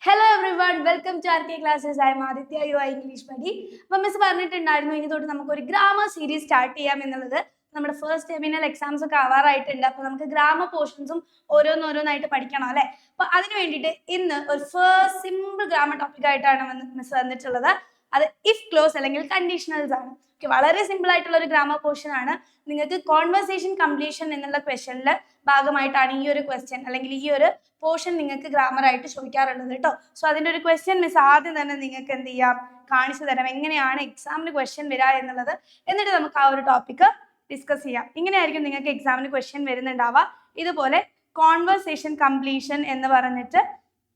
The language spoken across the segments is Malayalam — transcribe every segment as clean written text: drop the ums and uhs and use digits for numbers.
Hello everyone, welcome to RK Classes. I am Aditya, your English buddy. അപ്പോൾ മിസ് പറഞ്ഞിട്ടുണ്ടായിരുന്നു ഇനി തൊട്ട് നമുക്ക് ഒരു ഗ്രാമർ സീരീസ് സ്റ്റാർട്ട് ചെയ്യാം എന്നുള്ളത്. നമ്മുടെ ഫസ്റ്റ് ടെർമിനൽ എക്സാംസ് ഒക്കെ ആവാറായിട്ടുണ്ട്. അപ്പോൾ നമുക്ക് ഗ്രാമർ പോർഷൻസും ഓരോന്നോരോന്നായിട്ട് പഠിക്കണം അല്ലേ. അപ്പോൾ അതിന് വേണ്ടിയിട്ട് ഇന്ന് ഒരു ഫസ്റ്റ് സിമ്പിൾ ഗ്രാമർ ടോപ്പിക് ആയിട്ടാണ് മിസ് വന്നിട്ടുള്ളത്. അത് ഇഫ് ക്ലോസ് അല്ലെങ്കിൽ കണ്ടീഷണൽസ് ആണ്. വളരെ സിമ്പിൾ ആയിട്ടുള്ള ഒരു ഗ്രാമർ പോർഷൻ ആണ്. നിങ്ങൾക്ക് കോൺവെർസേഷൻ കംപ്ലീഷൻ എന്നുള്ള ക്വസ്റ്റ്യനിലെ ഭാഗമായിട്ടാണ് ഈ ഒരു ക്വസ്റ്റ്യൻ അല്ലെങ്കിൽ ഈ ഒരു പോർഷൻ നിങ്ങൾക്ക് ഗ്രാമർ ആയിട്ട് ചോദിക്കാറുള്ളത് കേട്ടോ. സോ അതിന്റെ ഒരു ക്വസ്റ്റ്യൻ മിസ് ആദ്യം തന്നെ നിങ്ങൾക്ക് എന്ത് ചെയ്യാം, കാണിച്ചു തരാം എങ്ങനെയാണ് എക്സാമിന് ക്വസ്റ്റ്യൻ വരിക എന്നുള്ളത്. എന്നിട്ട് നമുക്ക് ആ ഒരു ടോപ്പിക് ഡിസ്കസ് ചെയ്യാം. ഇങ്ങനെയായിരിക്കും നിങ്ങൾക്ക് എക്സാമിന് ക്വസ്റ്റ്യൻ വരുന്നുണ്ടാവുക. ഇതുപോലെ കോൺവെർസേഷൻ കംപ്ലീഷൻ എന്ന് പറഞ്ഞിട്ട്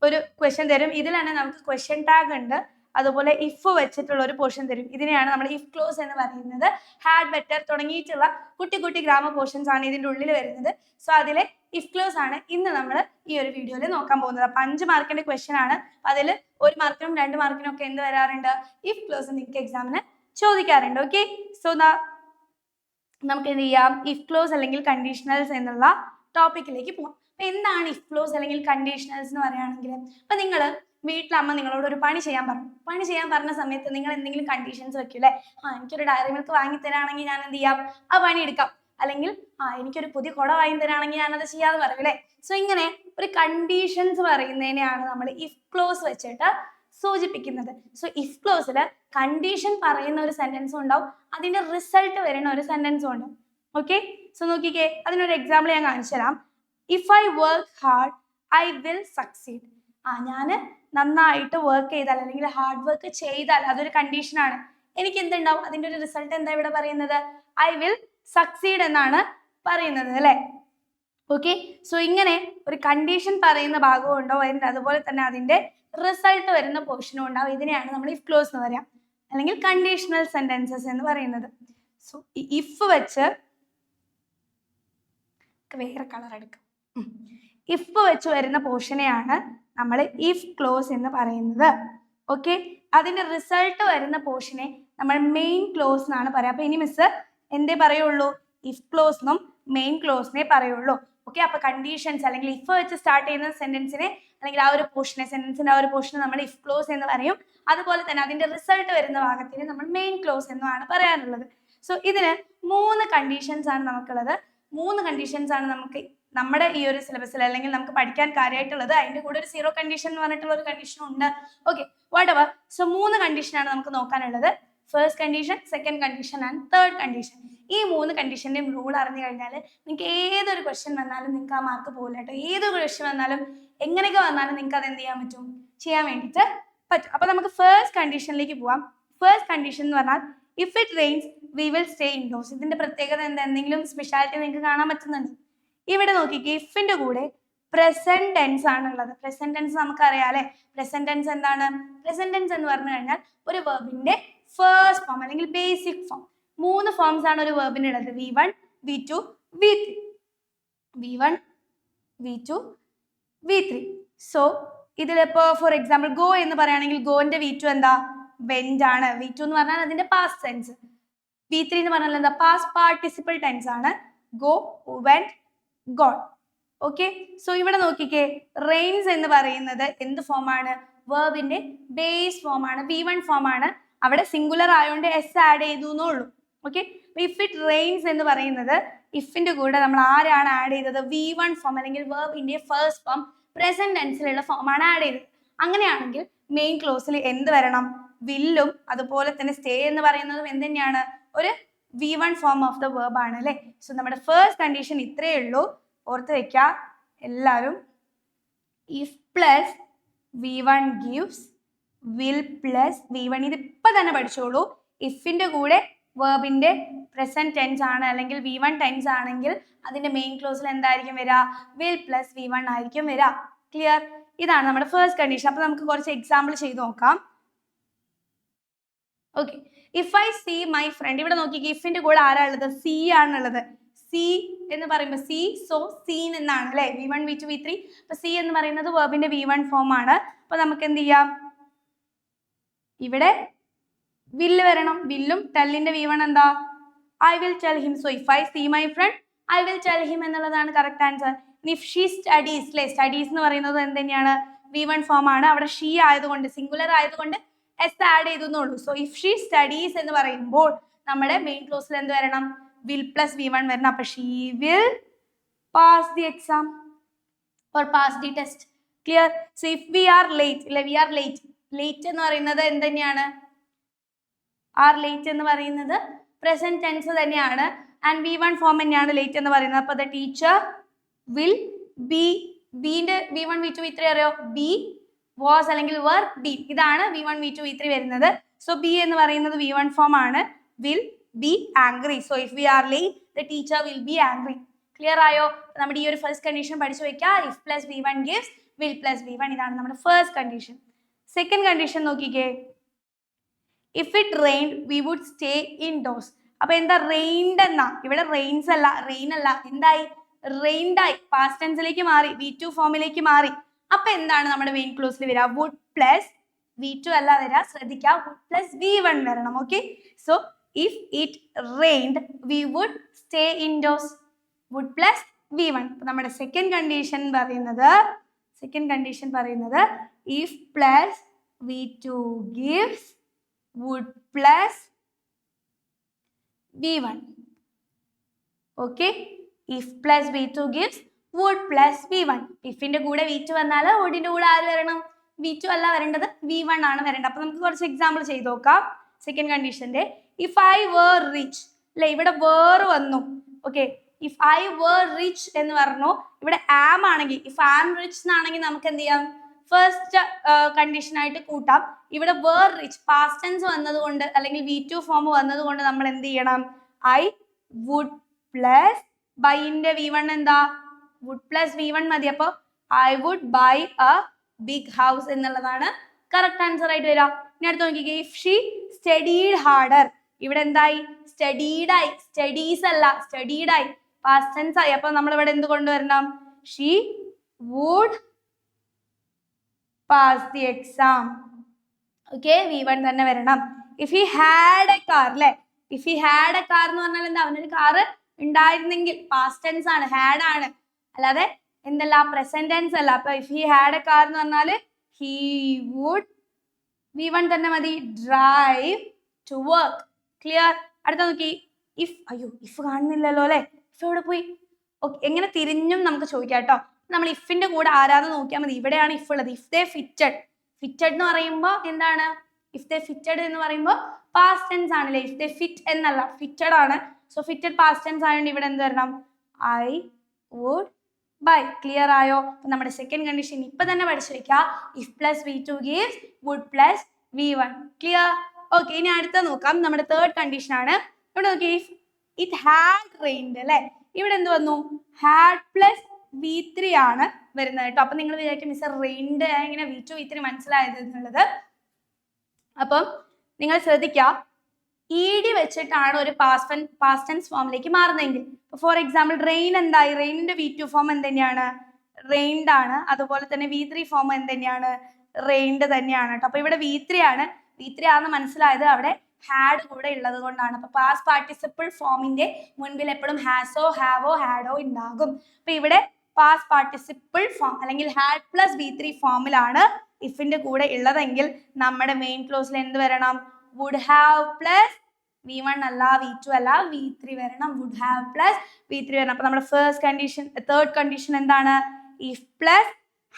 ഒരു ക്വസ്റ്റ്യൻ തരും. ഇതിലാണ് നമുക്ക് ക്വസ്റ്റ്യൻ ടാഗ് ഉണ്ട്, അതുപോലെ ഇഫ് വെച്ചിട്ടുള്ള ഒരു പോർഷൻ തരും. ഇതിനെയാണ് നമ്മൾ ഇഫ് ക്ലോസ് എന്ന് പറയുന്നത്. ഹാഡ്, ബെറ്റർ തുടങ്ങിയിട്ടുള്ള കുട്ടി കുട്ടി ഗ്രാമർ പോർഷൻസ് ആണ് ഇതിൻ്റെ ഉള്ളിൽ വരുന്നത്. സോ അതിലെ ഇഫ് ക്ലോസ് ആണ് ഇന്ന് നമ്മൾ ഈ ഒരു വീഡിയോയിൽ നോക്കാൻ പോകുന്നത്. അപ്പം 5 മാർക്കിന്റെ ക്വസ്റ്റ്യൻ ആണ്. അതിൽ 1 മാർക്കിനും 2 മാർക്കിനും ഒക്കെ എന്ത് വരാറുണ്ട്, ഇഫ് ക്ലോസ് നിങ്ങൾക്ക് എക്സാമിന് ചോദിക്കാറുണ്ട്. ഓക്കെ, സോ നമുക്ക് എന്ത് ചെയ്യാം, ഇഫ് ക്ലോസ് അല്ലെങ്കിൽ കണ്ടീഷണൽസ് എന്നുള്ള ടോപ്പിക്കിലേക്ക് പോകാം. അപ്പൊ എന്താണ് ഇഫ് ക്ലോസ് അല്ലെങ്കിൽ കണ്ടീഷണൽസ് എന്ന് പറയുകയാണെങ്കിൽ, അപ്പൊ നിങ്ങൾ വീട്ടിലമ്മ നിങ്ങളോട് ഒരു പണി ചെയ്യാൻ പറഞ്ഞ സമയത്ത് നിങ്ങൾ എന്തെങ്കിലും കണ്ടീഷൻസ് വെക്കൂലേ. എനിക്കൊരു ഡയറി മിൽക്ക് വാങ്ങി തരാണെങ്കിൽ ഞാൻ എന്ത് ചെയ്യാം, ആ പണി എടുക്കാം. അല്ലെങ്കിൽ എനിക്കൊരു പുതിയ കുട വാങ്ങി തരാണെങ്കിൽ ഞാനത് ചെയ്യാന്ന് പറയൂലേ. സോ ഇങ്ങനെ ഒരു കണ്ടീഷൻസ് പറയുന്നതിനെയാണ് നമ്മൾ ഇഫ് ക്ലോസ് വെച്ചിട്ട് സൂചിപ്പിക്കുന്നത്. സോ ഇഫ് ക്ലോസിൽ കണ്ടീഷൻ പറയുന്ന ഒരു സെന്റൻസും ഉണ്ടാവും, അതിന്റെ റിസൾട്ട് വരുന്ന ഒരു സെന്റൻസും ഉണ്ടാവും. ഓക്കെ, സോ നോക്കിക്കേ, അതിനൊരു എക്സാമ്പിൾ ഞാൻ കാണിച്ചു തരാം. If I work hard I will succeed. ഞാൻ നന്നായിട്ട് വർക്ക് ചെയ്താൽ അല്ലെങ്കിൽ ഹാർഡ് വർക്ക് ചെയ്താൽ അതൊരു കണ്ടീഷനാണ്. എനിക്ക് എന്തുണ്ടാവും, അതിന്റെ ഒരു റിസൾട്ട് എന്താ ഇവിടെ പറയുന്നത്, ഐ വിൽ സക്സീഡ് എന്നാണ് പറയുന്നത് അല്ലെ. ഓക്കെ, സോ ഇങ്ങനെ ഒരു കണ്ടീഷൻ പറയുന്ന ഭാഗവും ഉണ്ടാവും, അതുപോലെ തന്നെ അതിന്റെ റിസൾട്ട് വരുന്ന പോർഷനും ഉണ്ടാവും. ഇതിനെയാണ് നമ്മൾ ഇഫ് ക്ലോസ് എന്ന് പറയാം, അല്ലെങ്കിൽ കണ്ടീഷണൽ സെന്റൻസസ് എന്ന് പറയുന്നത്. സോ ഇഫ് വെച്ച് വേറെ കളർ എടുക്കാം. ഇഫ് വെച്ച് വരുന്ന പോർഷനെയാണ് നമ്മൾ ഇഫ് ക്ലോസ് എന്ന് പറയുന്നത്. ഓക്കെ, അതിന്റെ റിസൾട്ട് വരുന്ന പോർഷനെ നമ്മൾ മെയിൻ ക്ലോസ് എന്നാണ് പറയാം. അപ്പൊ ഇനി മിസ് എന്തേ പറയുള്ളൂ, ഇഫ് ക്ലോസ് എന്നും മെയിൻ ക്ലോസിനെ പറയുള്ളൂ. ഓക്കെ, അപ്പൊ കണ്ടീഷൻസ് അല്ലെങ്കിൽ ഇഫ് വെച്ച് സ്റ്റാർട്ട് ചെയ്യുന്ന സെന്റൻസിനെ അല്ലെങ്കിൽ ആ ഒരു പോർഷനെ, സെന്റൻസിന്റെ ആ ഒരു പോർഷനെ നമ്മൾ ഇഫ് ക്ലോസ് എന്ന് പറയും. അതുപോലെ തന്നെ അതിന്റെ റിസൾട്ട് വരുന്ന ഭാഗത്തിന് നമ്മൾ മെയിൻ ക്ലോസ് എന്നുമാണ് പറയാനുള്ളത്. സോ ഇതിന് 3 കണ്ടീഷൻസ് ആണ് നമുക്കുള്ളത്. 3 കണ്ടീഷൻസ് ആണ് നമുക്ക് നമ്മുടെ ഈ ഒരു സിലബസിൽ അല്ലെങ്കിൽ നമുക്ക് പഠിക്കാൻ കാര്യമായിട്ടുള്ളത്. അതിന്റെ കൂടെ ഒരു 0 കണ്ടീഷൻ എന്ന് പറഞ്ഞിട്ടുള്ള ഒരു കണ്ടീഷനും ഉണ്ട്. Okay, whatever. സോ 3 കണ്ടീഷനാണ് നമുക്ക് നോക്കാനുള്ളത്. First condition, second condition and third condition. ഈ 3 കണ്ടീഷന്റെയും റൂൾ അറിഞ്ഞു കഴിഞ്ഞാൽ നിങ്ങൾക്ക് ഏതൊരു ക്വസ്റ്റ്യൻ വന്നാലും നിങ്ങൾക്ക് ആ മാർക്ക് പോകില്ല കേട്ടോ. ഏതൊരു ക്വസ്റ്റ്യൻ വന്നാലും എങ്ങനെയൊക്കെ വന്നാലും നിങ്ങൾക്ക് അത് എന്ത് ചെയ്യാൻ പറ്റും, ചെയ്യാൻ വേണ്ടിയിട്ട് പറ്റും. അപ്പൊ നമുക്ക് ഫസ്റ്റ് കണ്ടീഷനിലേക്ക് പോവാം. ഫസ്റ്റ് കണ്ടീഷൻ എന്ന് പറഞ്ഞാൽ if it rains we will stay indoors. ഇതിന്റെ പ്രത്യേകത എന്താ, എന്തെങ്കിലും സ്പെഷ്യാലിറ്റി നിങ്ങൾക്ക് കാണാൻ പറ്റുന്നുണ്ട്? ഇവിടെ നോക്കിക്കേ, ഇഫിന്റെ കൂടെ പ്രസന്റ് ടെൻസ് ആണുള്ളത്. പ്രസന്റ് ടെൻസ് നമുക്കറിയാം അല്ലെ. പ്രസന്റ് ടെൻസ് എന്താണ്, പ്രസന്റ് ടെൻസ് എന്ന് പറഞ്ഞു കഴിഞ്ഞാൽ ഒരു വെർബിന്റെ ഫസ്റ്റ് ഫോം അല്ലെങ്കിൽ ബേസിക് ഫോം. 3 ഫോംസ് ആണ് ഒരു വെർബിന് ഉള്ളത്, V1, V2, V3. V1, V2, V3. So ഇതിലിപ്പോ ഫോർ എക്സാമ്പിൾ ഗോ എന്ന് പറയുകയാണെങ്കിൽ ഗോന്റെ V2 എന്താ, വെന്റ് ആണ്. V2 എന്ന് പറഞ്ഞാൽ അതിന്റെ പാസ്റ്റ് ടെൻസ്. V3 എന്ന് പറഞ്ഞാൽ എന്താ, പാസ്റ്റ് പാർട്ടിസിപ്പിൾ ടെൻസ് ആണ്. Go, went, gone. Okay, so ഇവിടെ നോക്കിക്കേ, റെയിൻസ് എന്ന് പറയുന്നത് എന്ത് ഫോമാണ്, വെർബിന്റെ ബേസ് ഫോം ആണ്, V1 ഫോം ആണ്. അവിടെ സിംഗുലർ ആയതുകൊണ്ട് എസ് ആഡ് ചെയ്തു എന്നുള്ളൂ. ഓക്കെ, ഇഫ് ഇറ്റ് റെയിൻസ് എന്ന് പറയുന്നത് ഇഫിന്റെ കൂടെ നമ്മൾ ആരാണ് ആഡ് ചെയ്തത്, V1 ഫോം അല്ലെങ്കിൽ വെർബിന്റെ ഫസ്റ്റ് ഫോം പ്രസന്റ് ടെൻസിലുള്ള ഫോമാണ് ആഡ് ചെയ്തത്. അങ്ങനെയാണെങ്കിൽ മെയിൻ ക്ലോസിൽ എന്ത് വരണം, വില്ലും അതുപോലെ തന്നെ സ്റ്റേ എന്ന് പറയുന്നതും എന്ത് തന്നെയാണ്, ഒരു V1 form of the verb ആണ് അല്ലെ. സോ നമ്മുടെ ഫസ്റ്റ് കണ്ടീഷൻ ഇത്രയേ ഉള്ളൂ, ഓർത്ത് വെക്ക എല്ലാവരും. If plus V1 gives will plus V1. ഇത് ഇപ്പൊ തന്നെ പഠിച്ചോളൂ. ഇഫിന്റെ കൂടെ വെർബിന്റെ പ്രസന്റ് ടെൻസ് ആണ് അല്ലെങ്കിൽ V1 ടെൻസ് ആണെങ്കിൽ അതിന്റെ മെയിൻ ക്ലോസിൽ എന്തായിരിക്കും വരിക, വിൽ പ്ലസ് V1 ആയിരിക്കും വരിക. ക്ലിയർ? ഇതാണ് നമ്മുടെ ഫസ്റ്റ് കണ്ടീഷൻ. അപ്പൊ നമുക്ക് കുറച്ച് എക്സാമ്പിൾ ചെയ്ത് നോക്കാം. Okay, if I see my friend. ഇവിടെ നോക്കിക്കേ, ഇഫിന്റെ കൂടെ ആരാ ഉള്ളത്, സി ആണുള്ളത്. സി എന്ന് പറയുമ്പോൾ സി, സോ സീൻ എന്നാണ് അല്ലെ. V1, V2, V3. അപ്പൊ സി എന്ന് പറയുന്നത് വെർബിന്റെ V1 ഫോം ആണ്. അപ്പൊ നമുക്ക് എന്ത് ചെയ്യാം, ഇവിടെ വില്ല് വരണം. വില്ലും ടെല്ലിന്റെ V1 എന്താ, I will tell him. So if I see my friend I will tell him എന്നുള്ളതാണ് correct answer. If she studies, studies എന്ന് പറയുന്നത് എന്ത് തന്നെയാണ്, V1 ഫോം ആണ്. അവിടെ ഷീ ആയതുകൊണ്ട് സിംഗുലർ ആയതുകൊണ്ട് എസ് ആഡ് ചെയ്തെന്നുള്ളൂ. സോ ഇഫ് ഷീ സ്റ്റഡീസ് എന്ന് പറയുമ്പോൾ നമ്മുടെ മെയിൻ ക്ലോസിൽ എന്ത് വരണം? വിൽ പ്ലസ് V1 വരണം. അപ്പൊ she will pass the exam or pass the test. Clear? So if we are late, we are late. Late എന്ന് പറയുന്നത് എന്ത് തന്നെയാണ്? are late എന്ന് പറയുന്നത് present tense തന്നെയാണ്. and V1 form തന്നെയാണ് late എന്ന് പറയുന്നത്. അപ്പോൾ the teacher will be, ബിന്റെ V1 V2 V3 അറിയോ? be, was അല്ലെങ്കിൽ were, be. ഇതാണ് V1 V2 V3 വരുന്നത്. so be എന്ന് പറയുന്നത് V1 form ആണ്. will be angry. so if we are late, the teacher will be angry. Clear ആയോ? നമ്മുടെ ഈ ഒരു ഫസ്റ്റ് കണ്ടീഷൻ പഠിച്ചു വെക്കുക. If plus V1 gives will plus V1. ഇതാണ് നമ്മുടെ ഫസ്റ്റ് കണ്ടീഷൻ. സെക്കൻഡ് കണ്ടീഷൻ നോക്കിക്കേ. If it rained we would stay indoors. അപ്പൊ എന്താ റെയിൻഡ് എന്നാ? ഇവിടെ റെയിൻസ് അല്ല, റെയിൻ അല്ല, എന്തായി? റെയിൻഡായി, പാസ്റ്റ് ടെൻസിലേക്ക് മാറി, V2 ഫോമിലേക്ക് മാറി. അപ്പൊ എന്താണ് നമ്മുടെ മെയിൻ ക്ലോസിൽ വരിക? വുഡ് പ്ലസ് V2 അല്ല വരിക, ശ്രദ്ധിക്കുക, വുഡ് പ്ലസ് V1 വരണം. Okay, so if it rained we would stay indoors. would plus V1. നമ്മുടെ സെക്കൻഡ് കണ്ടീഷൻ പറയുന്നത് if plus V2 gives would plus V1. okay, if plus V2 gives would plus V1. ifന്റെ കൂടെ V2 വന്നാൽ woodന്റെ കൂടെ ആര് വരണം? V2 അല്ല വരേണ്ടത്, V1 ആണ് വരേണ്ടത്. അപ്പൊ നമുക്ക് കുറച്ച് എക്സാമ്പിൾ ചെയ്ത് നോക്കാം. സെക്കൻഡ് കണ്ടീഷന്റെ if I were rich, അല്ലെ ഇവിടെ were വന്നു. Okay, if I were rich എന്ന് പറഞ്ഞു. ഇവിടെ am ആണെങ്കിൽ, if I am rich എന്നാണെങ്കിൽ നമുക്ക് എന്ത് ചെയ്യാം? ഫസ്റ്റ് കണ്ടീഷൻ ആയിട്ട് കൂട്ടാം. ഇവിടെ were rich past tense വന്നതുകൊണ്ട് അല്ലെങ്കിൽ V2 ഫോം വന്നതുകൊണ്ട് നമ്മൾ എന്ത് ചെയ്യണം? I would plus buy ന്റെ V1 എന്താ? would plus V1 മതി. അപ്പോൾ I would buy a big house എന്നുള്ളതാണ് കറക്റ്റ് ആൻസർ ആയിട്ട് വരിക. ഇനി അടുത്ത് നോക്കിക്കേ. if she studied harder, ഇവിടെ എന്തായി? സ്റ്റഡീഡ് ആയി, സ്റ്റഡീസ് അല്ല, സ്റ്റഡീഡ് ആയി, പാസ്റ്റ് ടെൻസ് ആയി. അപ്പൊ നമ്മൾ ഇവിടെ എന്ത് കൊണ്ടുവരണം? She would pass the exam. Okay, V1 തന്നെ വരണം. If he had a car, അല്ലെ, if he had a car എന്ന് പറഞ്ഞാൽ എന്താ? അവനൊരു കാറ് ഉണ്ടായിരുന്നെങ്കിൽ, പാസ്റ്റ് ടെൻസ് ആണ്, ഹാഡ് ആണ്, അല്ലാതെ എന്തല്ല, പ്രസന്റ് ടെൻസ് അല്ല. അപ്പൊ if he had a car എന്ന് പറഞ്ഞാല് ഹി വുഡ്, V1 തന്നെ മതി, ഡ്രൈവ് ടു വർക്ക്. ക്ലിയർ? അടുത്ത നോക്കി. ഇഫ്, അയ്യോ ഇഫ് കാണുന്നില്ലല്ലോ അല്ലെ, ഇഫ് എവിടെ പോയി? ഓക്കെ, എങ്ങനെ തിരിഞ്ഞും നമുക്ക് ചോദിക്കാം കേട്ടോ. നമ്മൾ ഇഫിന്റെ കൂടെ ആരാന്ന് നോക്കിയാൽ മതി. ഇവിടെയാണ് ഇഫ് ഉള്ളത്. ഇഫ് ദേ ഫിറ്റഡ്, ഫിറ്റഡ് എന്ന് പറയുമ്പോൾ എന്താണ്? ഇഫ് ദേ ഫിറ്റഡ് എന്ന് പറയുമ്പോൾ പാസ്റ്റ് ടെൻസ് ആണല്ലേ. ഇഫ് ദേ ഫിറ്റ് എന്നല്ല, ഫിറ്റഡ് ആണ്. സോ ഫിറ്റഡ് പാസ്റ്റ് ടെൻസ് ആയതുകൊണ്ട് ഇവിടെ എന്ത് വരണം? I would by. ക്ലിയർ ആയോ? നമ്മുടെ സെക്കൻഡ് കണ്ടീഷൻ ഇപ്പൊ തന്നെ പഠിച്ചു വെക്കാം. If plus V2 gives would plus V1. Clear? Okay, ഇനി അടുത്ത നോക്കാം. നമ്മുടെ തേർഡ് കണ്ടീഷൻ ആണ്. ഇവിടെ നോക്കി. ഇറ്റ് ഹാഡ് റെയിൻഡ്, അല്ലെ, ഇവിടെ എന്ത് വന്നു? ഹാഡ് പ്ലസ് V3 ആണ് വരുന്നത് കേട്ടോ. അപ്പൊ നിങ്ങൾ വിചാരിക്കും മിസ് റെയിൻഡ് എങ്ങനെ V2 V3 മനസ്സിലായത് എന്നുള്ളത്. അപ്പം നിങ്ങൾ ശ്രദ്ധിക്കുക, ED വെച്ചിട്ടാണ് ഒരു പാസ്റ്റ് ടെൻസ് ഫോമിലേക്ക് മാറുന്നതെങ്കിൽ, ഫോർ എക്സാമ്പിൾ റെയിൻ എന്തായി? റെയിനിന്റെ V2 ഫോം എന്ത് തന്നെയാണ്? റെയിൻഡ് ആണ്. അതുപോലെ തന്നെ V3 ഫോം എന്ത് തന്നെയാണ്? റെയിൻഡ് തന്നെയാണ് കേട്ടോ. അപ്പൊ ഇവിടെ V3 ആണ്. V3 ആണെന്ന് മനസ്സിലായത് അവിടെ ഹാഡ് കൂടെ ഉള്ളത് കൊണ്ടാണ്. അപ്പൊ പാസ്റ്റ് പാർട്ടിസിപ്പിൾ ഫോമിന്റെ മുൻപിൽ എപ്പോഴും ഹാസോ ഹാവോ ഹാഡോ ഉണ്ടാകും. അപ്പൊ ഇവിടെ പാസ്റ്റ് പാർട്ടിസിപ്പിൾ ഫോം അല്ലെങ്കിൽ ഹാഡ് പ്ലസ് V3 ഫോമിലാണ് ഇഫിന്റെ കൂടെ ഉള്ളതെങ്കിൽ നമ്മുടെ മെയിൻ ക്ലോസിൽ എന്ത് വരണം? വുഡ് ഹാവ് പ്ലസ് V1 അല്ല, V2 അല്ല, V3 വരണം. വുഡ് ഹാവ് പ്ലസ് V3 വരണം. അപ്പൊ നമ്മുടെ ഫസ്റ്റ് കണ്ടീഷൻ, തേർഡ് കണ്ടീഷൻ എന്താണ്? If plus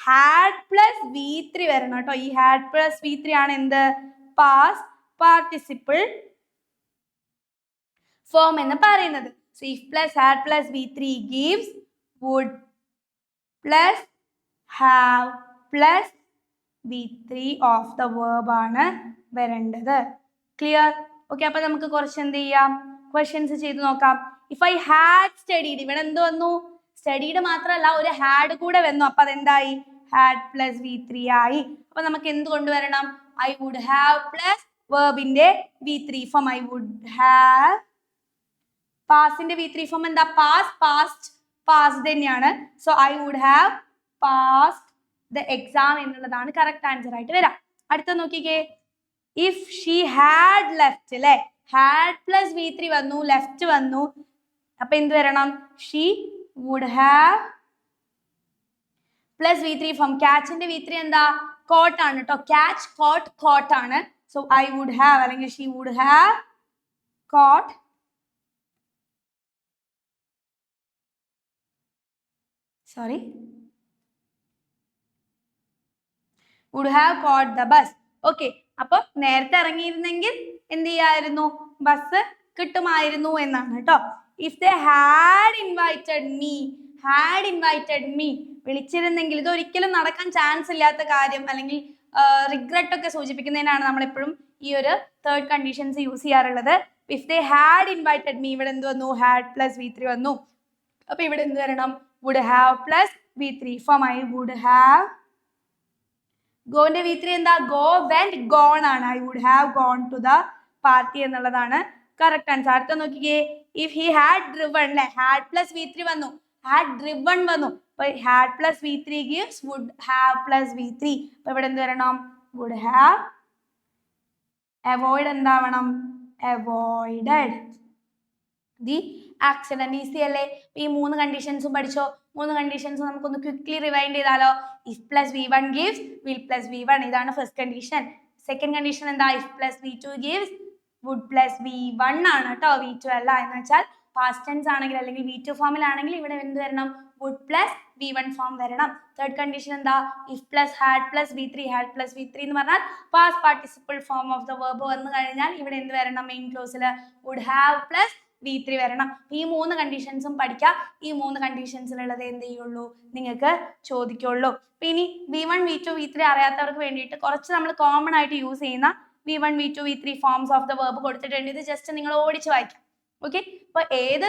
had plus V3 വരണം കേട്ടോ. ഈ ഹാഡ് പ്ലസ് V3 ആണ് എന്ത്? പാസ്റ്റ് പാർട്ടിസിപ്പിൾ ഫോം എന്ന് പറയുന്നത്. So if plus had plus V3 gives would plus have plus V3 of the verb ആണ് വരേണ്ടത്. ക്ലിയർ? ഓക്കെ, അപ്പൊ നമുക്ക് കുറച്ച് എന്ത് ചെയ്യാം? ക്വസ്റ്റ്യൻസ് ചെയ്ത് നോക്കാം. ഇഫ് ഐ ഹാഡ് സ്റ്റഡീഡ്, ഇവിടെ എന്ത് വന്നു? സ്റ്റഡീഡ് മാത്രമല്ല ഒരു ഹാഡ് കൂടെ വന്നു. അപ്പൊ അതെന്തായി? ഹാഡ് പ്ലസ് V3 ആയി. അപ്പൊ നമുക്ക് എന്ത് കൊണ്ടുവരണം? ഐ വുഡ് ഹാവ് പ്ലസ് വെർബിന്റെ V3 form. I would have, പാസ്റ്റിന്റെ V3 ഫോം എന്താ? പാസ്റ്റ് തന്നെയാണ്. So I would have passed the exam എന്നുള്ളതാണ് കറക്റ്റ് ആൻസർ ആയിട്ട് വരാം. അടുത്ത നോക്കിക്കേ. ഇഫ് ഷീ ഹാഡ് ലെഫ്റ്റ്, അല്ലെ, ഹാഡ് പ്ലസ് V3 വന്നു, ലെഫ്റ്റ് വന്നു. അപ്പൊ എന്ത് വരണം? She would have plus V3 form. ക്യാച്ചിന്റെ V3 എന്താ? കോട്ട് ആണ് കേട്ടോ. ക്യാച്ച്, കോട്ട്, കോട്ട് ആണ്. സോ I would have അല്ലെങ്കിൽ she would have caught would have caught the bus. Okay, അപ്പൊ നേരത്തെ ഇറങ്ങിയിരുന്നെങ്കിൽ എന്ത് ചെയ്യായിരുന്നു? ബസ് കിട്ടുമായിരുന്നു എന്നാണ് കേട്ടോ. If they had invited me, വിളിച്ചിരുന്നെങ്കിൽ, ഇത് ഒരിക്കലും നടക്കാൻ ചാൻസ് ഇല്ലാത്ത കാര്യം അല്ലെങ്കിൽ റിഗ്രറ്റ് ഒക്കെ സൂചിപ്പിക്കുന്നതിനാണ് നമ്മൾ എപ്പോഴും ഈ ഒരു തേർഡ് കണ്ടീഷൻസ് യൂസ് ചെയ്യാറുള്ളത്. If they had invited me, ഇവിടെ എന്ത് വന്നു? ഹാഡ് പ്ലസ് V3 വന്നു. അപ്പൊ ഇവിടെ എന്ത് വരണം? would have plus V3 from I would have. ഗോന്റെ V3 എന്താ? go, went, gone ആണ്. I would have gone to the party എന്നുള്ളതാണ് കറക്റ്റ് ആൻസർ. അടുത്ത നോക്കിക്കേ, if he had driven, അല്ലെ, had plus V3 വന്നു, had driven വന്നു. അപ്പൊ had plus V3 gives would have plus V3. അപ്പൊ ഇവിടെ എന്ത് വരണം? would have. avoid എന്താവണം? avoided the accident. Easy അല്ലേ? ഈ 3 കണ്ടീഷൻസും പഠിച്ചോ? 3 കണ്ടീഷൻസും നമുക്കൊന്ന് ക്വിക്ക്ലി റിവൈൻഡ് ചെയ്താലോ? if plus V1 gives will plus V1, ഇതാണ് ഫസ്റ്റ് കണ്ടീഷൻ. സെക്കൻഡ് കണ്ടീഷൻ എന്താ? if plus V2 gives would plus V1 ആണ് കേട്ടോ, V2 അല്ല. എന്ന് വെച്ചാൽ പാസ്റ്റ് ടെൻസ് ആണെങ്കിൽ അല്ലെങ്കിൽ V2 ഫോമിലാണെങ്കിൽ ഇവിടെ എന്ത് വരണം? would plus V1 ഫോം വരണം. തേർഡ് കണ്ടീഷൻ എന്താ? if plus had plus V3, had plus V3 എന്ന് പറഞ്ഞാൽ past participle form of the verb വന്നു കഴിഞ്ഞാൽ ഇവിടെ എന്ത് വരണം? മെയിൻ ക്ലോസിൽ would have plus V3 വരണം. ഈ 3 കണ്ടീഷൻസും പഠിക്കാം. ഈ 3 കണ്ടീഷൻസിലുള്ളത് എന്ത് ചെയ്യുള്ളൂ? നിങ്ങൾക്ക് ചോദിക്കുള്ളൂ. അപ്പൊ ഇനി V1, V2, V3 അറിയാത്തവർക്ക് വേണ്ടിയിട്ട് കുറച്ച് നമ്മൾ കോമൺ ആയിട്ട് യൂസ് ചെയ്യുന്ന V1, V2, V3 forms of the verb കൊടുത്തിട്ടുണ്ട്. ഇത് ജസ്റ്റ് നിങ്ങൾ ഓടിച്ച് വായിക്കാം. ഓക്കെ, അപ്പൊ ഏത്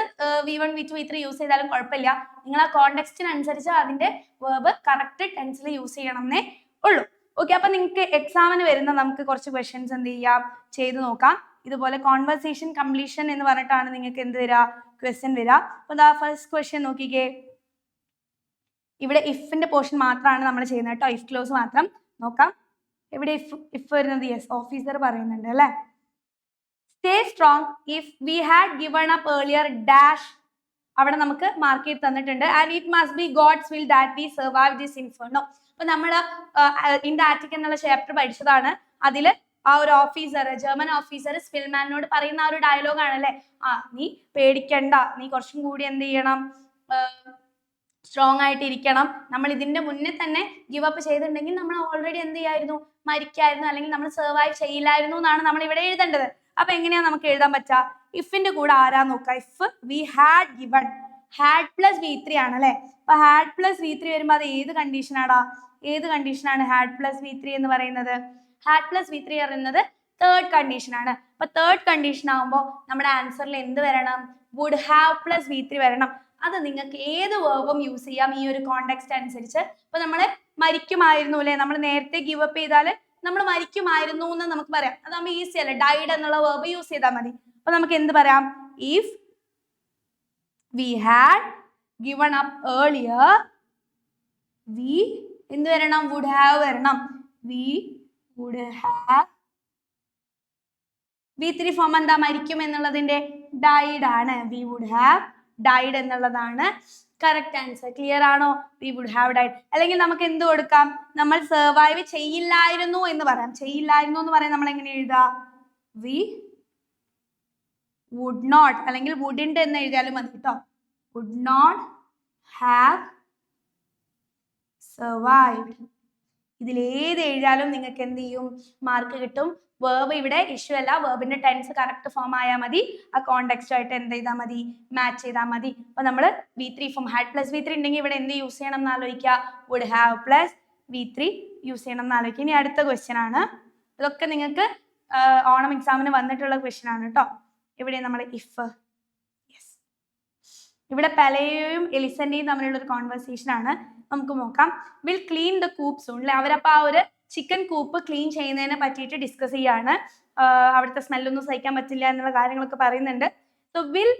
V1, V2, V3 യൂസ് ചെയ്താലും കുഴപ്പമില്ല. നിങ്ങൾ ആ കോണ്ടെക്സ്റ്റിനനുസരിച്ച് അതിന്റെ വെർബ് കറക്റ്റ് ടെൻസിൽ യൂസ് ചെയ്യണമെന്നേ ഉള്ളൂ. ഓക്കെ, അപ്പൊ നിങ്ങൾക്ക് എക്സാമിന് വരുന്ന നമുക്ക് കുറച്ച് ക്വസ്റ്റ്യൻസ് എന്ത് ചെയ്യാം? ചെയ്ത് നോക്കാം. ഇതുപോലെ കോൺവെർസേഷൻ കംപ്ലീഷൻ എന്ന് പറഞ്ഞിട്ടാണ് നിങ്ങൾക്ക് എന്ത് വരിക? ക്വസ്റ്റ്യൻ വരിക. അപ്പൊ ദാ ഫസ്റ്റ് ക്വസ്റ്റ്യൻ നോക്കിക്കേ. ഇവിടെ ഇഫിന്റെ പോർഷൻ മാത്രമാണ് നമ്മൾ ചെയ്യുന്നത് കേട്ടോ. ഇഫ് ക്ലോസ് മാത്രം നോക്കാം. ഇവിടെ ഇഫ് വരുന്നത് യെസ്, ഓഫീസർ പറയുന്നുണ്ട് അല്ലെ. Stay strong if we had given up earlier dash. അവിടെ നമുക്ക് മാർക്ക് ചെയ്ത് തന്നിട്ടുണ്ട്. And it must be God's will that we survive this inferno. അപ്പൊ നമ്മൾ ഇൻ ദ ആറ്റിക് എന്നുള്ള ചാപ്റ്റർ പഠിച്ചതാണ്. അതിൽ ആ ഒരു ഓഫീസർ, ജർമ്മൻ ഓഫീസർ സ്പിൽമാനോട് പറയുന്ന ആ ഒരു ഡയലോഗ് ആണല്ലേ, നീ പേടിക്കണ്ട, നീ കുറച്ചും കൂടി എന്ത് ചെയ്യണം? സ്ട്രോങ് ആയിട്ട് ഇരിക്കണം. നമ്മൾ ഇതിന്റെ മുന്നേ തന്നെ ഗിവ് അപ്പ് ചെയ്തിട്ടുണ്ടെങ്കിൽ നമ്മൾ ഓൾറെഡി എന്ത് ചെയ്യായിരുന്നു? മരിക്കായിരുന്നു, അല്ലെങ്കിൽ നമ്മൾ സർവൈവ് ചെയ്യില്ലായിരുന്നു എന്നാണ് നമ്മൾ ഇവിടെ എഴുതേണ്ടത്. അപ്പൊ എങ്ങനെയാ നമുക്ക് എഴുതാൻ പറ്റുക? ഇഫിന്റെ കൂടെ ആരാ നോക്കാം? If we had given, had plus V3 ആണ് അല്ലെ. അപ്പൊ ഹാഡ് പ്ലസ് V3 വരുമ്പോ അത് ഏത് കണ്ടീഷനാടാ? ഏത് കണ്ടീഷനാണ് ഹാഡ് പ്ലസ് V3 എന്ന് പറയുന്നത്? ഹാഡ് പ്ലസ് V3 പറയുന്നത് തേർഡ് കണ്ടീഷൻ ആണ്. അപ്പൊ തേർഡ് കണ്ടീഷൻ ആകുമ്പോൾ നമ്മുടെ ആൻസറിൽ എന്ത് വരണം? വുഡ് ഹാവ് പ്ലസ് V3 വരണം. അത് നിങ്ങൾക്ക് ഏത് വേർബും യൂസ് ചെയ്യാം ഈ ഒരു കോണ്ടെക്സ്റ്റ് അനുസരിച്ച്. അപ്പൊ നമ്മൾ മരിക്കുമായിരുന്നു അല്ലെ, നമ്മൾ നേരത്തെ ഗിവ് അപ്പ് ചെയ്താൽ നമ്മൾ മരിക്കുമായിരുന്നു എന്ന് നമുക്ക് പറയാം. അതാകുമ്പോൾ ഈസി അല്ലേ, ഡൈഡ് എന്നുള്ള വേർബ് യൂസ് ചെയ്താൽ മതി. അപ്പൊ നമുക്ക് എന്ത് പറയാം? If we had given up earlier, we എന്ത് വരണം? വുഡ് ഹാവ് വരണം. We would have. V3 form എന്താ? മരിക്കും എന്നുള്ളതിന്റെ ഡൈഡ് ആണ്. വി വുഡ് ഹാവ് ഡൈഡ് എന്നുള്ളതാണ് കറക്റ്റ് ആൻസർ. ക്ലിയർ ആണോ? We would have died. അല്ലെങ്കിൽ നമുക്ക് എന്ത് കൊടുക്കാം? നമ്മൾ സർവൈവ് ചെയ്യില്ലായിരുന്നു എന്ന് പറയാം. ചെയ്യില്ലായിരുന്നു എന്ന് പറയാൻ നമ്മൾ എങ്ങനെ എഴുതാ? വി വുഡ് നോട്ട് അല്ലെങ്കിൽ വുഡിന്റ് എന്ന് എഴുതിയാലും മതി കേട്ടോ. Would not have survived. ഇതിലേത് എഴുതിയാലും നിങ്ങൾക്ക് എന്ത് ചെയ്യും? മാർക്ക് കിട്ടും. വേർബ് ഇവിടെ ഇഷ്യൂ അല്ല, വേർബിന്റെ ടെൻസ് കറക്റ്റ് ഫോം ആയാൽ മതി. ആ കോണ്ടെക്സ്റ്റ് ആയിട്ട് എന്ത് ചെയ്താൽ മതി? മാച്ച് ചെയ്താൽ മതി. അപ്പൊ നമ്മൾ V3 form had plus V3 ഉണ്ടെങ്കിൽ ഇവിടെ എന്ത് യൂസ് ചെയ്യണം എന്ന് ആലോചിക്കുക? Would have plus V3 use ചെയ്യണം എന്ന് ആലോചിക്കുക. ഇനി അടുത്ത ക്വസ്റ്റ്യൻ ആണ്. ഇതൊക്കെ നിങ്ങൾക്ക് ഓണം എക്സാമിന് വന്നിട്ടുള്ള ക്വസ്റ്റ്യൻ ആണ് കേട്ടോ. ഇവിടെ നമ്മൾ ഇഫ്, ഇവിടെ പെലയും എലിസന്റെയും തമ്മിലുള്ള ഒരു കോൺവെർസേഷൻ ആണ്. നമുക്ക് നോക്കാം. Will clean the coop soon അല്ലെ. അവരപ്പോൾ ആ ഒരു ചിക്കൻ കൂപ്പ് ക്ലീൻ ചെയ്യുന്നതിനെ പറ്റിയിട്ട് ഡിസ്കസ് ചെയ്യാണ്. അവിടുത്തെ സ്മെല്ലൊന്നും സഹിക്കാൻ പറ്റില്ല എന്നുള്ള കാര്യങ്ങളൊക്കെ പറയുന്നുണ്ട്. So will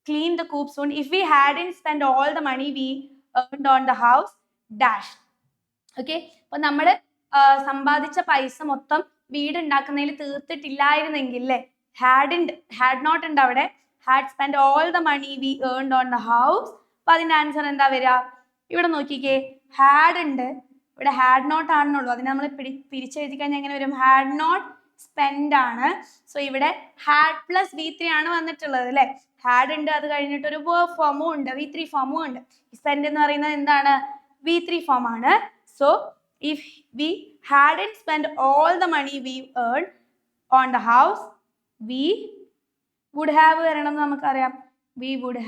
clean the coop soon if we hadn't spend all the money we earned on the house dash. Okay, അപ്പൊ നമ്മൾ സമ്പാദിച്ച പൈസ മൊത്തം വീട് ഉണ്ടാക്കുന്നതിൽ തീർത്തിട്ടില്ലായിരുന്നെങ്കിൽ അല്ലേ, ഹാഡ് നോട്ട് ഉണ്ട് അവിടെ. Had spend all the money we earned on the house. അപ്പൊ അതിന്റെ ആൻസർ എന്താ വരിക? ഇവിടെ നോക്കിക്കേ, ഹാഡ് ഉണ്ട്, ഇവിടെ ഹാഡ് നോട്ട് ആണെന്നുള്ളൂ. അതിനെ നമ്മൾ പിരിച്ചെഴുതി കഴിഞ്ഞാൽ എങ്ങനെ വരും? ഹാഡ് നോട്ട് സ്പെൻഡ് ആണ്. സോ ഇവിടെ ഹാഡ് പ്ലസ് V3 ആണ് വന്നിട്ടുള്ളത് അല്ലെ. ഹാഡ് ഉണ്ട്, അത് കഴിഞ്ഞിട്ട് ഒരു verb ഫോമും ഉണ്ട്, V3 ഫോമും ഉണ്ട്. സ്പെൻഡ് എന്ന് പറയുന്നത് എന്താണ്? V3 ഫോം ആണ്. So if we hadn't spent all the money we earned on the house, we would have വരണം എന്ന് നമുക്കറിയാം. we would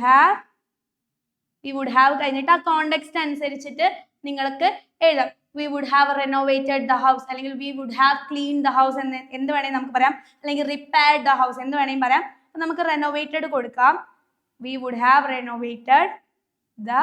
have കഴിഞ്ഞിട്ട് ആ കോണ്ടെക്സ്റ്റ് അനുസരിച്ചിട്ട് നിങ്ങൾക്ക് എഴുതാം. we would have renovated the house അല്ലെങ്കിൽ we would have cleaned the house എന്ന് എന്ത് വേണമെങ്കിൽ നമുക്ക് പറയാം, അല്ലെങ്കിൽ repaired the house എന്ത് വേണമെങ്കിൽ പറയാം. അപ്പോൾ നമുക്ക് renovated കൊടുക്കാം. we would have renovated the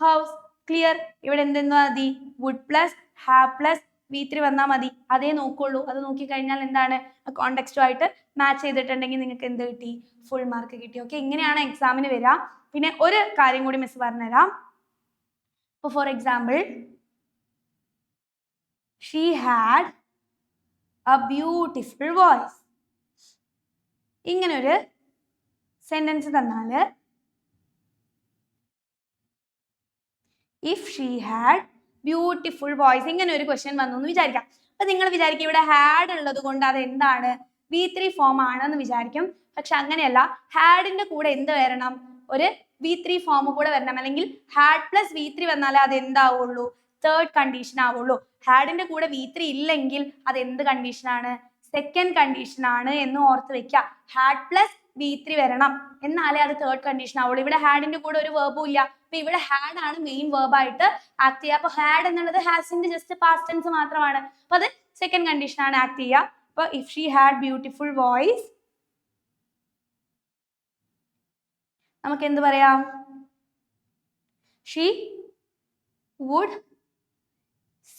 house. Clear? ഇവിടെ എന്തെന്ന് മതി? would plus have plus V3 വന്നാൽ മതി. അതേ നോക്കുള്ളൂ. അത് നോക്കിക്കഴിഞ്ഞാൽ എന്താണ്? കോണ്ടെക്സ്റ്റുമായിട്ട് മാച്ച് ചെയ്തിട്ടുണ്ടെങ്കിൽ നിങ്ങൾക്ക് എന്ത് കിട്ടി? ഫുൾ മാർക്ക് കിട്ടി. ഓക്കെ, ഇങ്ങനെയാണ് എക്സാമിന് വരിക. പിന്നെ ഒരു കാര്യം കൂടി മിസ് പറഞ്ഞുതരാം. ഇപ്പോൾ for example, she had a beautiful voice. ഇങ്ങനൊരു സെന്റൻസ് തന്നാൽ if she had beautiful voice ഇങ്ങനെ ഒരു ക്വസ്റ്റ്യൻ വന്നു എന്ന് വിചാരിക്കാം. അപ്പൊ നിങ്ങൾ വിചാരിക്കും ഇവിടെ ഹാഡ് ഉള്ളത് കൊണ്ട് അത് എന്താണ്? V3 ഫോം ആണെന്ന് വിചാരിക്കും. പക്ഷെ അങ്ങനെയല്ല. ഹാഡിന്റെ കൂടെ എന്ത് വരണം? ഒരു V3 ഫോം കൂടെ വരണം. അല്ലെങ്കിൽ ഹാഡ് പ്ലസ് V3 വന്നാലേ അത് എന്താവുള്ളൂ? തേർഡ് കണ്ടീഷൻ ആവുള്ളൂ. ഹാഡിന്റെ കൂടെ V3 ഇല്ലെങ്കിൽ അത് എന്ത് കണ്ടീഷനാണ്? സെക്കൻഡ് കണ്ടീഷൻ ആണ് എന്ന് ഓർത്ത് വെക്കുക. ഹാഡ് പ്ലസ് V3 വരണം, എന്നാലേ അത് തേർഡ് കണ്ടീഷൻ ആവുള്ളൂ. ഇവിടെ ഹാഡിന്റെ കൂടെ ഒരു വേർബും ഇല്ല. അപ്പൊ ഇവിടെ ഹാഡ് ആണ് മെയിൻ വേർബ് ആയിട്ട് ആക്ട് ചെയ്യുക. അപ്പൊ ഹാഡ് എന്നുള്ളത് ഹാസിന്റെ ജസ്റ്റ് പാസ്റ്റ് ടെൻസ് മാത്രമാണ്. അപ്പൊ അത് സെക്കൻഡ് കണ്ടീഷൻ ആണ് ആക്ട് ചെയ്യുക. അപ്പൊ if she had beautiful voice, നമുക്ക് എന്ത് പറയാം? She would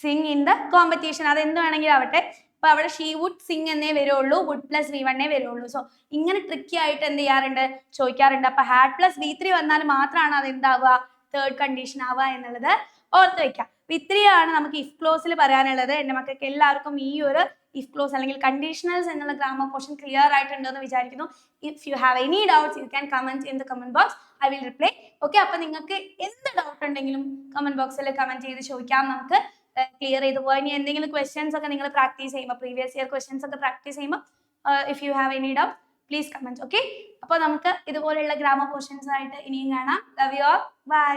sing in the competition. അത് എന്ത് വേണമെങ്കിലും ആവട്ടെ. അപ്പൊ അവിടെ ഷീ വുഡ് സിങ് എന്നേ വരുള്ളൂ, വുഡ് പ്ലസ് V1 വരുള്ളൂ. സോ ഇങ്ങനെ ട്രിക്കി ആയിട്ട് എന്ത് ചെയ്യാറുണ്ട്? ചോദിക്കാറുണ്ട്. അപ്പൊ ഹാഡ് പ്ലസ് V3 വന്നാൽ മാത്രമാണ് അത് എന്താവുക? തേർഡ് കണ്ടീഷൻ ആവുക എന്നുള്ളത് ഓർത്ത് വെക്കാം. അപ്പൊ ഇത്രയാണ് നമുക്ക് ഇഫ് ക്ലോസിൽ പറയാനുള്ളത്. എന്റെ മക്കൾക്ക് എല്ലാവർക്കും ഈ ഒരു ഇഫ് ക്ലോസ് അല്ലെങ്കിൽ കണ്ടീഷണൽസ് എന്നുള്ള ഗ്രാമർ പോർഷൻ ക്ലിയർ ആയിട്ടുണ്ടെന്ന് വിചാരിക്കുന്നു. If you have any doubts you can comment in the comment box. I will reply. Okay, അപ്പൊ നിങ്ങൾക്ക് എന്ത് ഡൗട്ട് ഉണ്ടെങ്കിലും കമന്റ് ബോക്സിൽ കമന്റ് ചെയ്ത് ചോദിക്കാം. നമുക്ക് ക്ലിയർ ചെയ്ത് പോകാം. ഇനി എന്തെങ്കിലും ക്വസ്റ്റ്യൻസ് ഒക്കെ നിങ്ങൾ പ്രാക്ടീസ് ചെയ്യുമ്പോൾ, പ്രീവിയസ് ഇയർ ക്വസ്റ്റ്യൻസ് ഒക്കെ പ്രാക്ടീസ് ചെയ്യുമ്പോൾ, if you have any doubt please comment. Okay, അപ്പോൾ നമുക്ക് ഇതുപോലെയുള്ള ഗ്രാമർ പോർഷൻസ് ആയിട്ട് ഇനിയും കാണാം. Love you all. ബൈ.